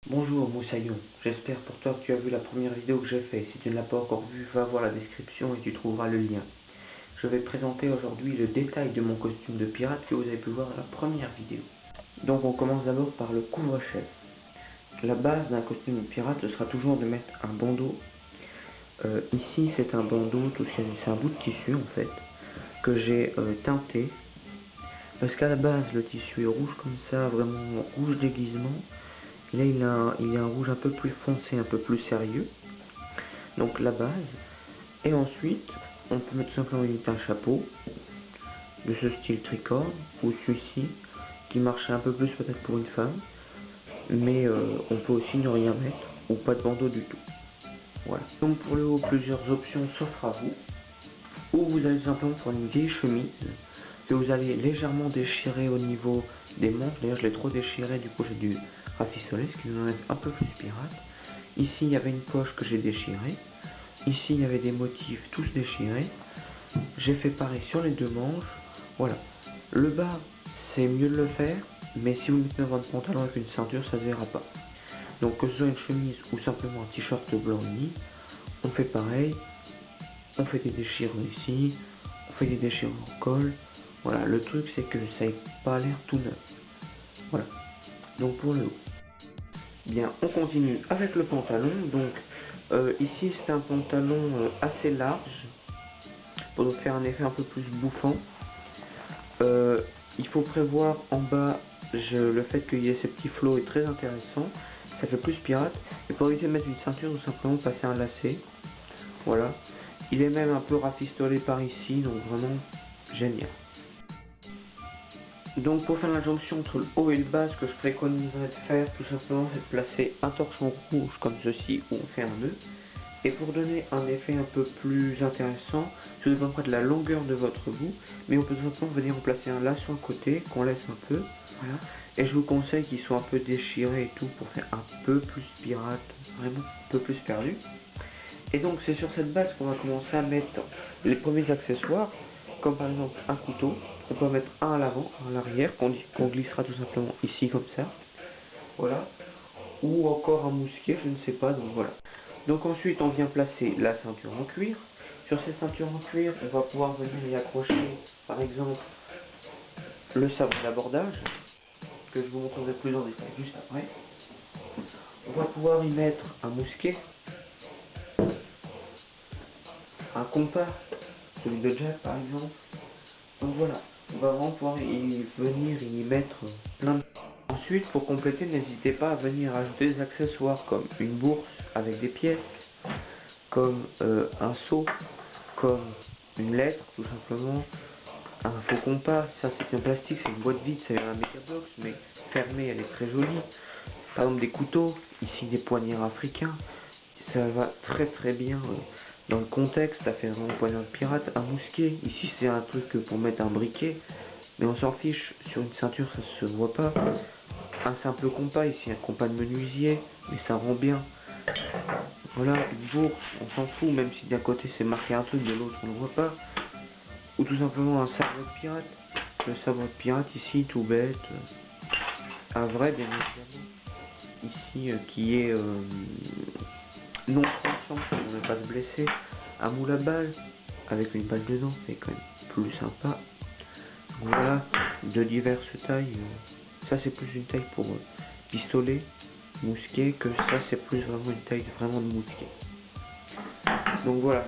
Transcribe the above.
Bonjour Moussaillon, j'espère pour toi que tu as vu la première vidéo que j'ai faite. Si tu ne l'as pas encore vue, va voir la description et tu trouveras le lien. Je vais te présenter aujourd'hui le détail de mon costume de pirate que vous avez pu voir dans la première vidéo. Donc on commence d'abord par le couvre-chef. La base d'un costume de pirate, ce sera toujours de mettre un bandeau. Ici c'est un bandeau, c'est un bout de tissu en fait, que j'ai teinté. Parce qu'à la base le tissu est rouge comme ça, vraiment rouge déguisement. Là il a un rouge un peu plus foncé, un peu plus sérieux. Donc la base. Et ensuite, on peut mettre simplement un chapeau de ce style tricorne, ou celui-ci, qui marcherait un peu plus peut-être pour une femme. Mais on peut aussi ne rien mettre, ou pas de bandeau du tout. Voilà. Donc pour le haut, plusieurs options s'offrent à vous. Ou vous allez simplement prendre une vieille chemise que vous allez légèrement déchirer au niveau des manches. D'ailleurs je l'ai trop déchiré, du coup j'ai dû rafistoler, ce qui nous enlève un peu plus pirate. Ici il y avait une poche que j'ai déchirée. Ici il y avait des motifs tous déchirés. J'ai fait pareil sur les deux manches. Voilà. Le bas c'est mieux de le faire, mais si vous mettez dans votre pantalon avec une ceinture ça ne se verra pas. Donc que ce soit une chemise ou simplement un t-shirt blanc uni, on fait pareil. On fait des déchirures ici, on fait des déchirures au col. Voilà, le truc c'est que ça n'ait pas l'air tout neuf. Voilà, donc pour le haut. Bien, on continue avec le pantalon. Donc ici c'est un pantalon assez large pour nous faire un effet un peu plus bouffant. Il faut prévoir en bas le fait qu'il y ait ces petits flots est très intéressant. Ça fait plus pirate. Et pour éviter de mettre une ceinture, tout simplement passer un lacet. Voilà. Il est même un peu rafistolé par ici, donc vraiment génial. Donc pour faire la jonction entre le haut et le bas, ce que je préconiserais de faire tout simplement, c'est de placer un torchon rouge comme ceci, où on fait un nœud. Et pour donner un effet un peu plus intéressant, tout dépend de la longueur de votre bout, mais on peut tout simplement venir en placer un là sur un côté, qu'on laisse un peu, voilà. Et je vous conseille qu'il soit un peu déchiré et tout, pour faire un peu plus pirate, vraiment un peu plus perdu. Et donc c'est sur cette base qu'on va commencer à mettre les premiers accessoires, comme par exemple un couteau. On peut en mettre un à l'avant, un à l'arrière, qu'on glissera tout simplement ici comme ça. Voilà. Ou encore un mousquet, je ne sais pas, donc voilà. Donc ensuite on vient placer la ceinture en cuir. Sur ces ceintures en cuir, on va pouvoir venir y accrocher par exemple le sabre d'abordage, que je vous montrerai plus en détail juste après. On va pouvoir y mettre un mousquet, un compas, celui de Jack par exemple. Donc voilà, on va vraiment pouvoir venir y mettre plein de... Ensuite, pour compléter, n'hésitez pas à venir ajouter des accessoires comme une bourse avec des pièces, comme un seau, comme une lettre tout simplement, un faux compas. Ça c'est un plastique, c'est une boîte vide, c'est un Megabox, mais fermée, elle est très jolie. Par exemple des couteaux, ici des poignards africains, ça va très bien dans le contexte. Ça fait vraiment poignard de pirate. Un mousquet, ici c'est un truc pour mettre un briquet, mais on s'en fiche, sur une ceinture ça se voit pas. Un simple compas, ici un compas de menuisier, mais ça rend bien. Voilà, une bourse, on s'en fout, même si d'un côté c'est marqué un truc, de l'autre on ne le voit pas. Ou tout simplement un sabre de pirate. Le sabre de pirate ici, tout bête. Un vrai bien évidemment. Ici qui est non tranchant pour ne pas se blesser. Un moule à balle avec une balle dedans, c'est quand même plus sympa. Donc voilà, de diverses tailles. Ça c'est plus une taille pour pistolet, mousquet, que ça c'est plus vraiment une taille vraiment de mousquet. Donc voilà.